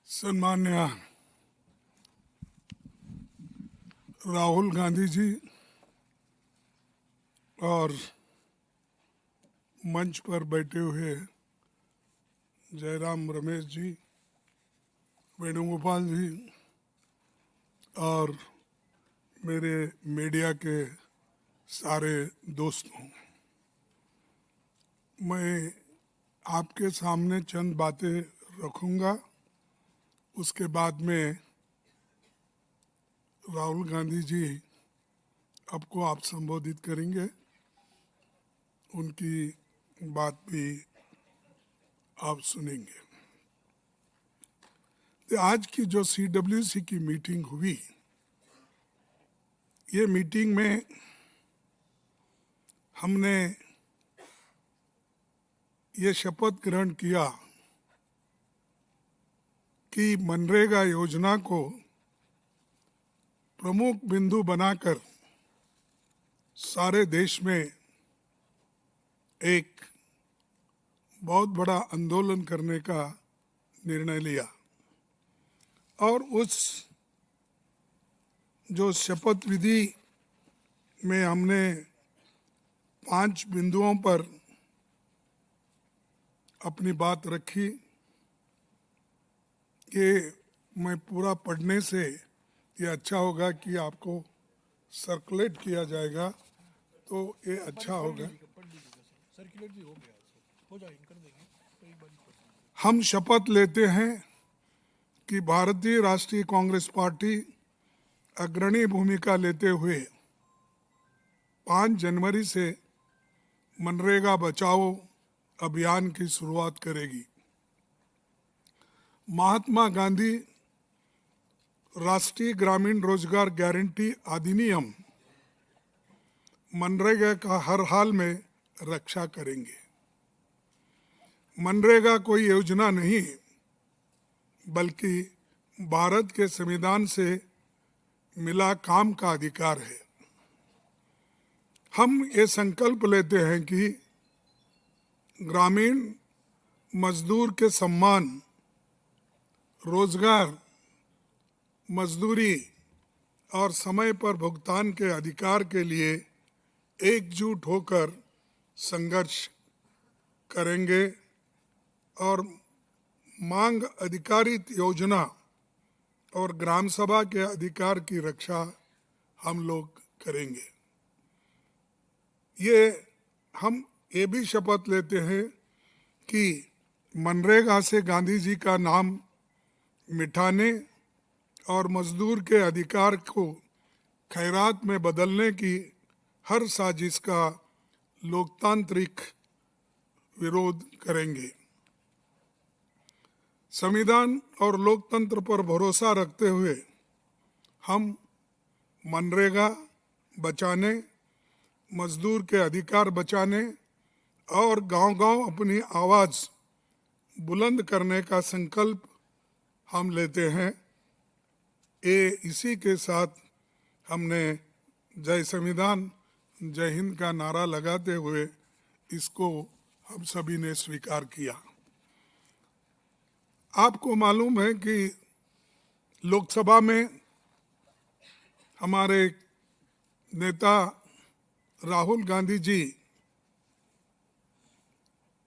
सम्मान्य राहुल गांधी जी और मंच पर बैठे हुए जयराम रमेश जी, वेणुगोपाल जी और मेरे मीडिया के सारे दोस्तों, मैं आपके सामने चंद बातें रखूंगा। उसके बाद में राहुल गांधी जी आपको आप संबोधित करेंगे, उनकी बात भी आप सुनेंगे। तो आज की जो CWC की मीटिंग हुई, ये मीटिंग में हमने ये शपथ ग्रहण किया कि मनरेगा योजना को प्रमुख बिंदु बनाकर सारे देश में एक बहुत बड़ा आंदोलन करने का निर्णय लिया और उस जो शपथ विधि में हमने 5 बिंदुओं पर अपनी बात रखी कि मैं पूरा पढ़ने से ये अच्छा होगा कि आपको सर्कुलेट किया जाएगा, तो ये अच्छा होगा। हम शपथ लेते हैं कि भारतीय राष्ट्रीय कांग्रेस पार्टी अग्रणी भूमिका लेते हुए 5 जनवरी से मनरेगा बचाओ अभियान की शुरुआत करेगी। महात्मा गांधी राष्ट्रीय ग्रामीण रोजगार गारंटी अधिनियम मनरेगा का हर हाल में रक्षा करेंगे। मनरेगा कोई योजना नहीं, बल्कि भारत के संविधान से मिला काम का अधिकार है। हम ये संकल्प लेते हैं कि ग्रामीण मजदूर के सम्मान, रोजगार, मजदूरी और समय पर भुगतान के अधिकार के लिए एकजुट होकर संघर्ष करेंगे और मांग आधारित योजना और ग्राम सभा के अधिकार की रक्षा हम लोग करेंगे। हम ये भी शपथ लेते हैं कि मनरेगा से गांधी जी का नाम मिटाने और मजदूर के अधिकार को खैरात में बदलने की हर साजिश का लोकतांत्रिक विरोध करेंगे। संविधान और लोकतंत्र पर भरोसा रखते हुए हम मनरेगा बचाने, मजदूर के अधिकार बचाने और गांव-गांव अपनी आवाज़ बुलंद करने का संकल्प हम लेते हैं। इसी के साथ हमने जय संविधान जय हिंद का नारा लगाते हुए इसको हम सभी ने स्वीकार किया। आपको मालूम है कि लोकसभा में हमारे नेता राहुल गांधी जी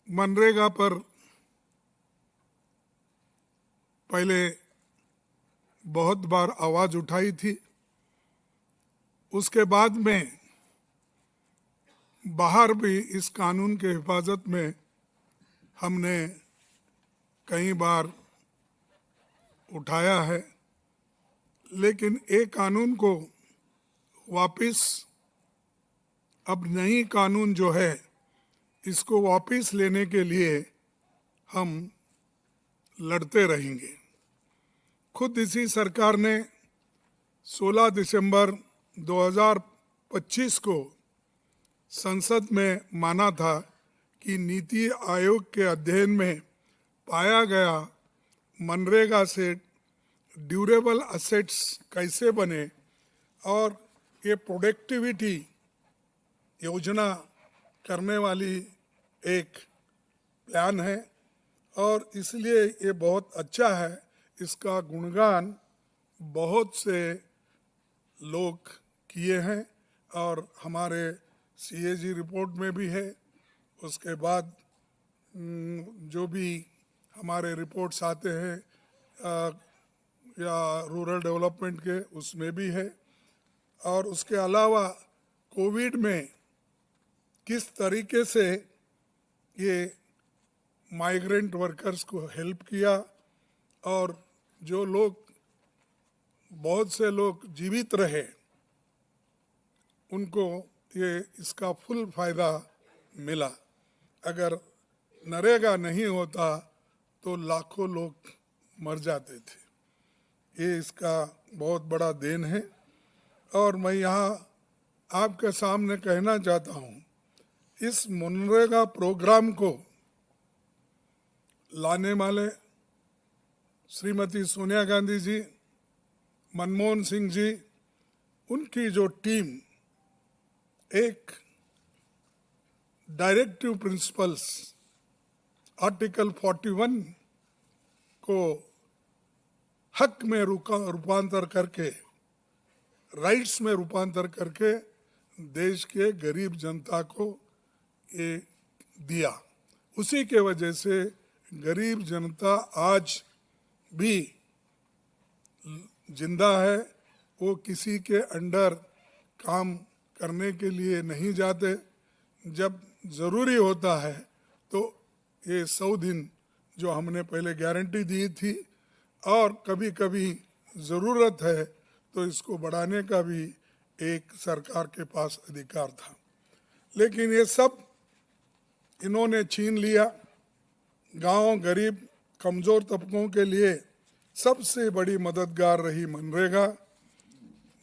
मनरेगा पर पहले बहुत बार आवाज़ उठाई थी। उसके बाद में बाहर भी इस कानून के हिफाजत में हमने कई बार उठाया है, लेकिन एक कानून को वापस, अब नई कानून जो है इसको वापस लेने के लिए हम लड़ते रहेंगे। खुद इसी सरकार ने 16 दिसंबर 2025 को संसद में माना था कि नीति आयोग के अध्ययन में पाया गया मनरेगा से ड्यूरेबल असेट्स कैसे बने और ये प्रोडक्टिविटी योजना करने वाली एक प्लान है और इसलिए ये बहुत अच्छा है। इसका गुणगान बहुत से लोग किए हैं और हमारे सीएजी रिपोर्ट में भी है। उसके बाद जो भी हमारे रिपोर्ट्स आते हैं या रूरल डेवलपमेंट के, उसमें भी है। और उसके अलावा कोविड में किस तरीके से ये माइग्रेंट वर्कर्स को हेल्प किया और जो लोग, बहुत से लोग जीवित रहे, उनको ये इसका फुल फायदा मिला। अगर नरेगा नहीं होता तो लाखों लोग मर जाते थे। ये इसका बहुत बड़ा देन है। और मैं यहाँ आपके सामने कहना चाहता हूँ, इस मनरेगा प्रोग्राम को लाने वाले श्रीमती सोनिया गांधी जी, मनमोहन सिंह जी, उनकी जो टीम एक डायरेक्टिव प्रिंसिपल्स आर्टिकल 41 को हक में रूपांतर करके, राइट्स में रूपांतर करके देश के गरीब जनता को ये दिया। उसी के वजह से गरीब जनता आज भी जिंदा है। वो किसी के अंडर काम करने के लिए नहीं जाते। जब ज़रूरी होता है तो ये 100 दिन जो हमने पहले गारंटी दी थी, और कभी कभी ज़रूरत है तो इसको बढ़ाने का भी एक सरकार के पास अधिकार था। लेकिन ये सब इन्होंने छीन लिया। गांव, गरीब, कमज़ोर तबकों के लिए सबसे बड़ी मददगार रही मनरेगा।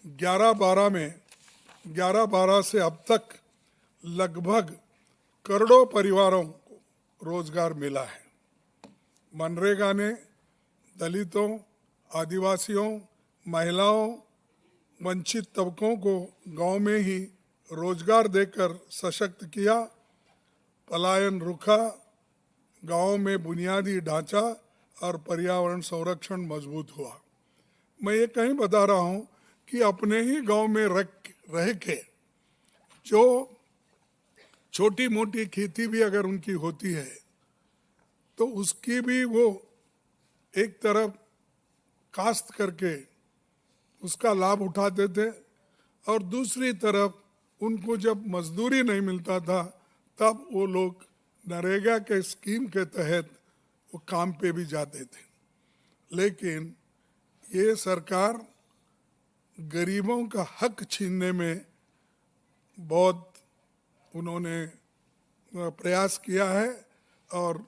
11-12 से अब तक लगभग करोड़ों परिवारों को रोजगार मिला है। मनरेगा ने दलितों, आदिवासियों, महिलाओं, वंचित तबकों को गांव में ही रोजगार देकर सशक्त किया। पलायन रुका, गांव में बुनियादी ढांचा और पर्यावरण संरक्षण मजबूत हुआ। मैं ये कहीं बता रहा हूँ कि अपने ही गांव में रह के जो छोटी मोटी खेती भी अगर उनकी होती है तो उसकी भी वो एक तरफ काश्त करके उसका लाभ उठाते थे, और दूसरी तरफ उनको जब मजदूरी नहीं मिलता था तब वो लोग नरेगा के स्कीम के तहत वो काम पे भी जाते थे। लेकिन ये सरकार गरीबों का हक छीनने में बहुत उन्होंने प्रयास किया है, और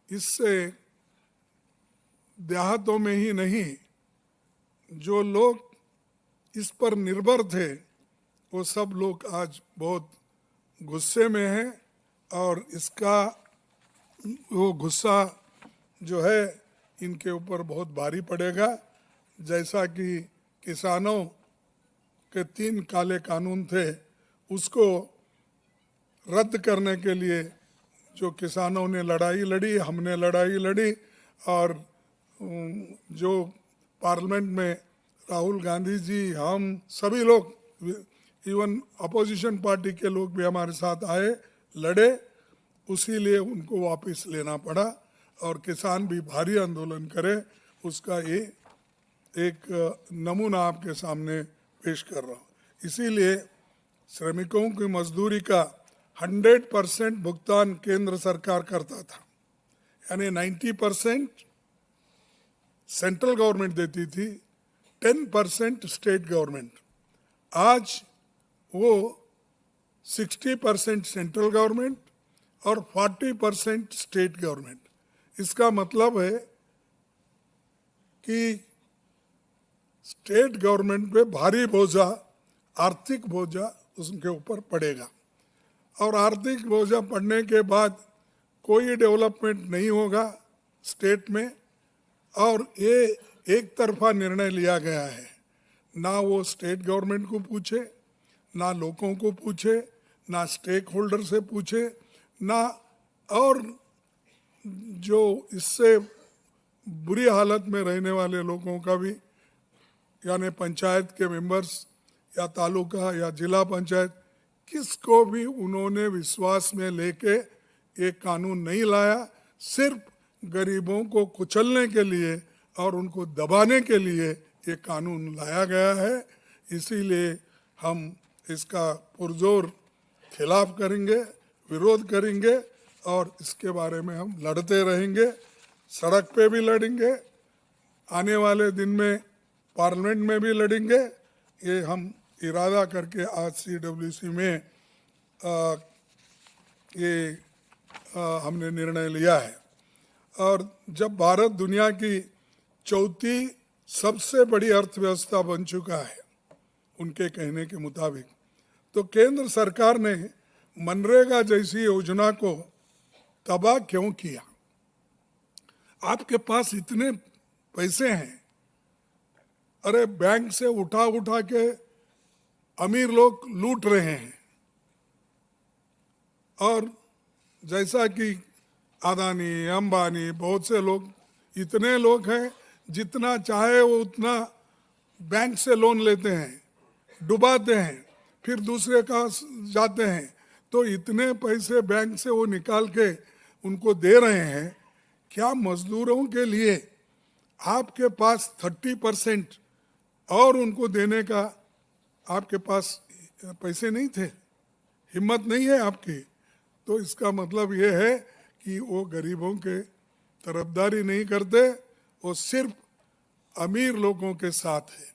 इससे देहातों में ही नहीं, जो लोग इस पर निर्भर थे वो सब लोग आज बहुत गुस्से में हैं। और इसका वो गुस्सा जो है इनके ऊपर बहुत भारी पड़ेगा। जैसा कि किसानों के 3 काले कानून थे, उसको रद्द करने के लिए जो किसानों ने लड़ाई लड़ी, हमने लड़ाई लड़ी, और जो पार्लियामेंट में राहुल गांधी जी, हम सभी लोग, इवन अपोजिशन पार्टी के लोग भी हमारे साथ आए, लड़े, उसी लिए उनको वापस लेना पड़ा और किसान भी भारी आंदोलन करे। उसका ये एक नमूना आपके सामने पेश कर रहा हूँ। इसीलिए श्रमिकों की मजदूरी का 100% भुगतान केंद्र सरकार करता था, यानी 90% सेंट्रल गवर्नमेंट देती थी, 10% स्टेट गवर्नमेंट। आज वो 60% सेंट्रल गवर्नमेंट और 40% स्टेट गवर्नमेंट। इसका मतलब है कि स्टेट गवर्नमेंट पे भारी बोझा, आर्थिक बोझा उसके ऊपर पड़ेगा, और आर्थिक बोझा पड़ने के बाद कोई डेवलपमेंट नहीं होगा स्टेट में। और ये एक तरफा निर्णय लिया गया है, ना वो स्टेट गवर्नमेंट को पूछे, ना लोगों को पूछे, ना स्टेक होल्डर से पूछे, ना और जो इससे बुरी हालत में रहने वाले लोगों का भी, यानी पंचायत के मेंबर्स या तालुका या जिला पंचायत, किसको भी उन्होंने विश्वास में लेके एक कानून नहीं लाया। सिर्फ गरीबों को कुचलने के लिए और उनको दबाने के लिए ये कानून लाया गया है। इसीलिए हम इसका पुरजोर खिलाफ करेंगे, विरोध करेंगे और इसके बारे में हम लड़ते रहेंगे। सड़क पे भी लड़ेंगे, आने वाले दिन में पार्लियामेंट में भी लड़ेंगे। ये हम इरादा करके आज CWC में हमने निर्णय लिया है। और जब भारत दुनिया की चौथी सबसे बड़ी अर्थव्यवस्था बन चुका है उनके कहने के मुताबिक, तो केंद्र सरकार ने मनरेगा जैसी योजना को तबाह क्यों किया? आपके पास इतने पैसे हैं, अरे बैंक से उठा उठा के अमीर लोग लूट रहे हैं। और जैसा कि अदानी, अंबानी, बहुत से लोग, इतने लोग हैं, जितना चाहे वो उतना बैंक से लोन लेते हैं, डुबाते हैं, फिर दूसरे का जाते हैं। तो इतने पैसे बैंक से वो निकाल के उनको दे रहे हैं। क्या मजदूरों के लिए आपके पास 30% और उनको देने का आपके पास पैसे नहीं थे? हिम्मत नहीं है आपकी? तो इसका मतलब ये है कि वो गरीबों के तरफदारी नहीं करते, वो सिर्फ अमीर लोगों के साथ है।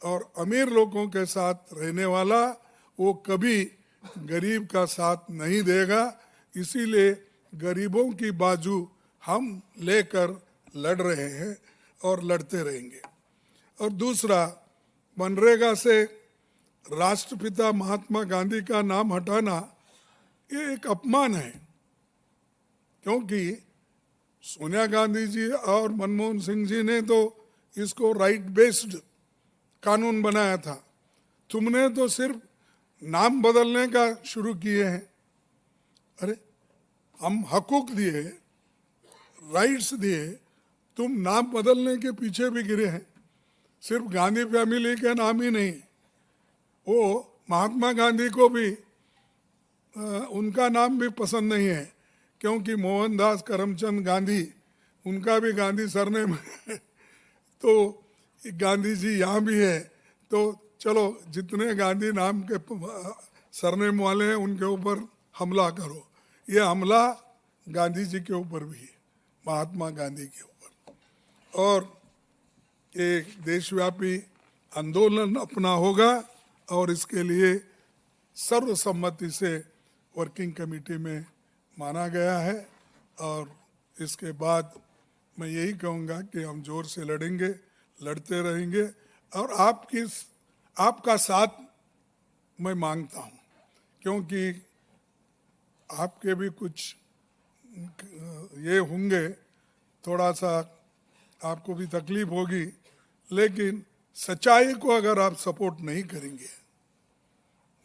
और अमीर लोगों के साथ रहने वाला वो कभी गरीब का साथ नहीं देगा। इसीलिए गरीबों की बाजू हम लेकर लड़ रहे हैं और लड़ते रहेंगे। और दूसरा, मनरेगा से राष्ट्रपिता महात्मा गांधी का नाम हटाना ये एक अपमान है, क्योंकि सोनिया गांधी जी और मनमोहन सिंह जी ने तो इसको राइट बेस्ड कानून बनाया था। तुमने तो सिर्फ नाम बदलने का शुरू किए हैं। अरे हम हकूक दिए, राइट्स दिए, तुम नाम बदलने के पीछे भी गिरे हैं। सिर्फ गांधी फैमिली के नाम ही नहीं, वो महात्मा गांधी को भी उनका नाम भी पसंद नहीं है, क्योंकि मोहनदास करमचंद गांधी, उनका भी गांधी सरनेम है। तो गांधी जी यहाँ भी है, तो चलो जितने गांधी नाम के सरनेम वाले हैं उनके ऊपर हमला करो। ये हमला गांधी जी के ऊपर भी है, महात्मा गांधी के ऊपर। और एक देशव्यापी आंदोलन अपना होगा और इसके लिए सर्वसम्मति से वर्किंग कमेटी में माना गया है। और इसके बाद मैं यही कहूँगा कि हम जोर से लड़ेंगे, लड़ते रहेंगे। और आपका साथ मैं मांगता हूँ, क्योंकि आपके भी कुछ ये होंगे, थोड़ा सा आपको भी तकलीफ होगी, लेकिन सच्चाई को अगर आप सपोर्ट नहीं करेंगे,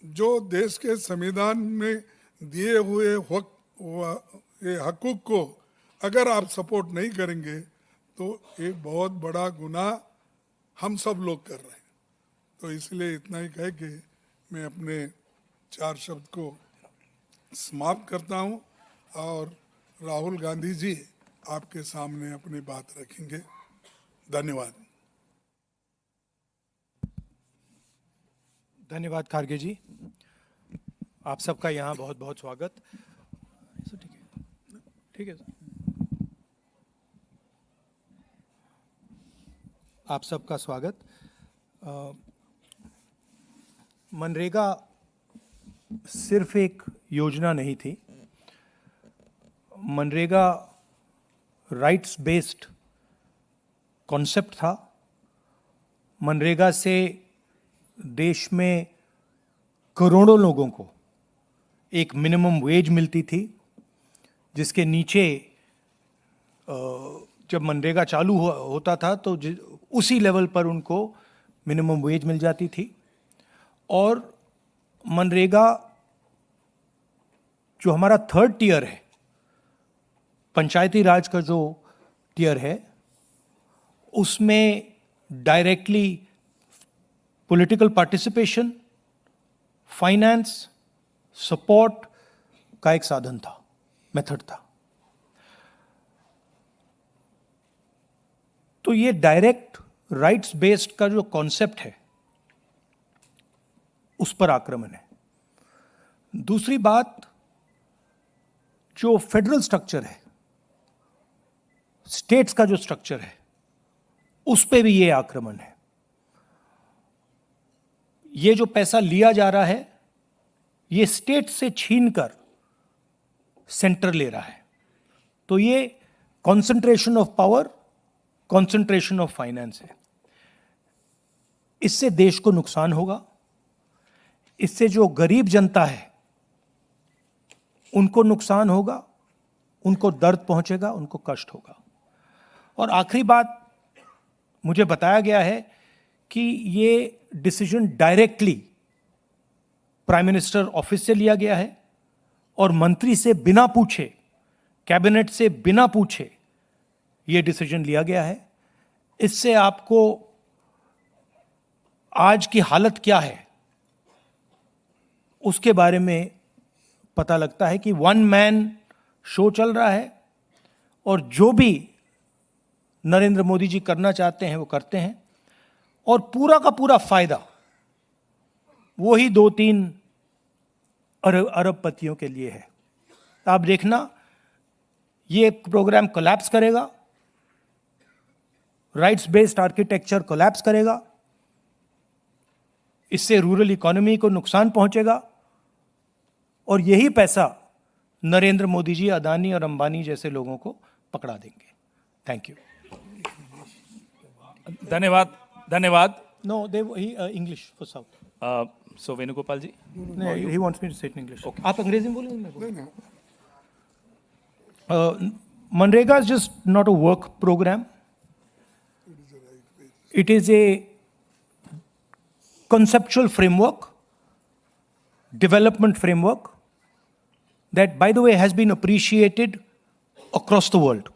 जो देश के संविधान में दिए हुए ये हकूक को अगर आप सपोर्ट नहीं करेंगे, तो एक बहुत बड़ा गुनाह हम सब लोग कर रहे हैं। तो इसलिए इतना ही कह के मैं अपने 4 शब्द को समाप्त करता हूँ और राहुल गांधी जी आपके सामने अपनी बात रखेंगे। धन्यवाद। धन्यवाद खारगे जी, आप सबका यहाँ बहुत बहुत स्वागत। ठीक है सर, आप सबका स्वागत। मनरेगा सिर्फ एक योजना नहीं थी, मनरेगा राइट्स बेस्ड कॉन्सेप्ट था। मनरेगा से देश में करोड़ों लोगों को एक मिनिमम वेज मिलती थी, जिसके नीचे जब मनरेगा चालू होता था तो उसी लेवल पर उनको मिनिमम वेज मिल जाती थी। और मनरेगा जो हमारा 3rd टियर है, पंचायती राज का जो टियर है, उसमें directly political participation, finance, support का एक साधन था, मेथड था। तो ये डायरेक्ट राइट्स बेस्ड का जो कॉन्सेप्ट है उस पर आक्रमण है। दूसरी बात, जो फेडरल स्ट्रक्चर है, स्टेट्स का जो स्ट्रक्चर है, उस पे भी ये आक्रमण है। ये जो पैसा लिया जा रहा है, ये स्टेट से छीनकर सेंटर ले रहा है। तो ये concentration of power, concentration of finance है। इससे देश को नुकसान होगा। इससे जो गरीब जनता है उनको नुकसान होगा, उनको दर्द पहुंचेगा, उनको कष्ट होगा। और आखिरी बात, मुझे बताया गया है कि ये decision directly prime minister office से लिया गया है और मंत्री से बिना पूछे, कैबिनेट से बिना पूछे ये डिसीजन लिया गया है। इससे आपको आज की हालत क्या है उसके बारे में पता लगता है कि वन मैन शो चल रहा है और जो भी नरेंद्र मोदी जी करना चाहते हैं वो करते हैं, और पूरा का पूरा फायदा वही 2-3 अरबपतियों के लिए है। आप देखना, ये प्रोग्राम कोलैप्स करेगा, राइट्स बेस्ड आर्किटेक्चर कोलैप्स करेगा, इससे रूरल इकोनॉमी को नुकसान पहुंचेगा, और यही पैसा नरेंद्र मोदी जी, अदानी और अंबानी जैसे लोगों को पकड़ा देंगे। Thank you. धन्यवाद, धन्यवाद। No, the English for south. So Venugopal ji, he wants me to say it in English. आप अंग्रेजी में बोलेंगे? मैं बोलूं? MNREGA is just not a work program. It is a conceptual framework, development framework that, by the way, has been appreciated across the world.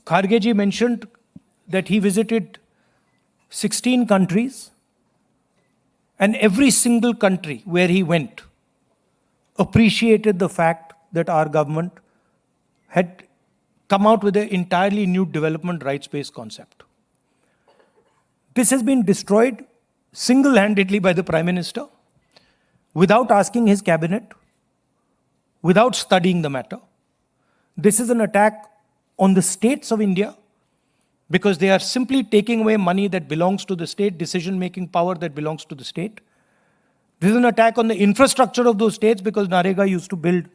Kharge ji mentioned that he visited 16 countries, and every single country where he went appreciated the fact that our government had come out with an entirely new development rights-based concept. This has been destroyed single-handedly by the Prime Minister without asking his cabinet, without studying the matter. This is an attack on the states of India because they are simply taking away money that belongs to the state, decision-making power that belongs to the state. This is an attack on the infrastructure of those states because NREGA used to build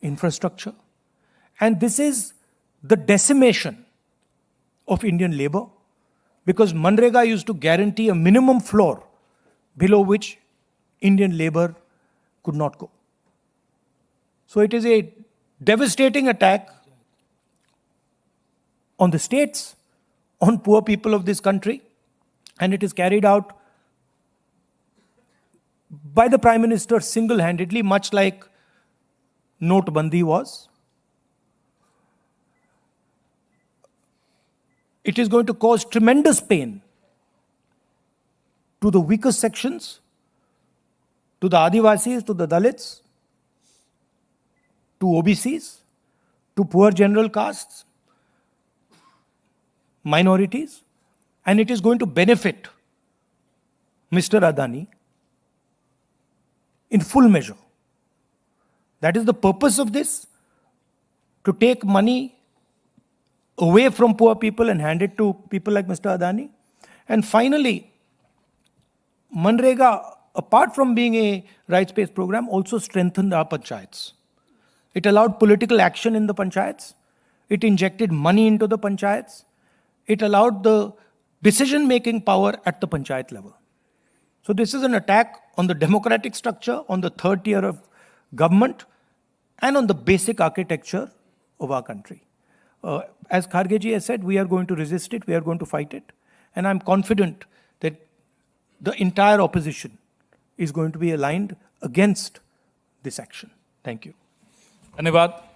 infrastructure. And this is the decimation of Indian labor because Manrega used to guarantee a minimum floor below which Indian labor could not go. So it is a devastating attack on the states, on poor people of this country, and it is carried out by the Prime Minister single-handedly, much like Notebandi was. It is going to cause tremendous pain to the weakest sections, to the Adivasis, to the Dalits, to OBCs, to poor general castes, minorities, and it is going to benefit Mr. Adani in full measure. That is the purpose of this, to take money away from poor people and hand it to people like Mr. Adani. And finally, Manrega, apart from being a rights-based program, also strengthened our panchayats. It allowed political action in the panchayats. It injected money into the panchayats. It allowed the decision-making power at the panchayat level. So this is an attack on the democratic structure, on the third tier of government, and on the basic architecture of our country. As Kharge has said, we are going to resist it, we are going to fight it, and I'm confident that the entire opposition is going to be aligned against this action. Thank you. धन्यवाद।